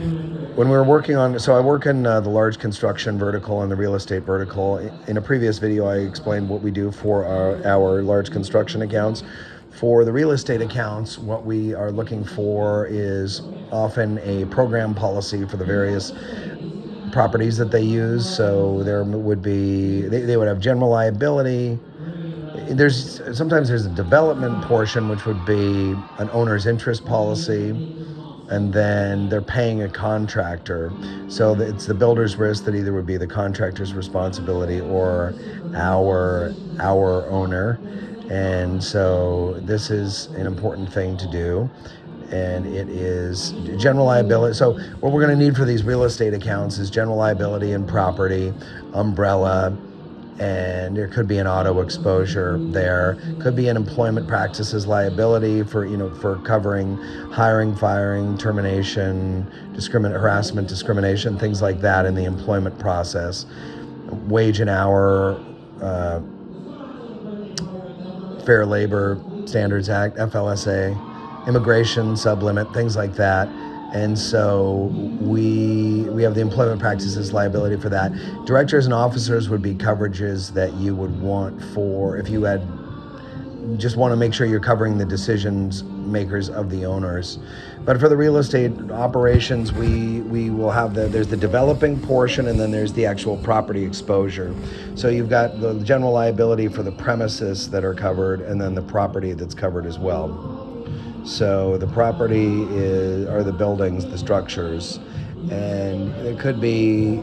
When we were working on, so I work in the large construction vertical and the real estate vertical. In a previous video, I explained what we do for our large construction accounts. For the real estate accounts, what we are looking for is often a program policy for the various properties that they use. So there would be, they would have general liability. Sometimes there's a development portion, which would be an owner's interest policy, and then they're paying a contractor. So it's the builder's risk that either would be the contractor's responsibility or our owner. And so this is an important thing to do. And it is general liability. So what we're going to need for these real estate accounts is general liability and property, umbrella, and there could be an auto exposure there. Could be an employment practices liability for covering hiring, firing, termination, harassment, discrimination, things like that in the employment process. Wage and hour, Fair Labor Standards Act, FLSA, immigration sublimit, things like that. And so we have the employment practices liability for that. Directors and officers would be coverages that you would want for if you had just want to make sure you're covering the decisions makers of the owners. But for the real estate operations, we will have there's the developing portion, and then there's the actual property exposure. So you've got the general liability for the premises that are covered, and then the property that's covered as well. So the property are the buildings, the structures, and it could be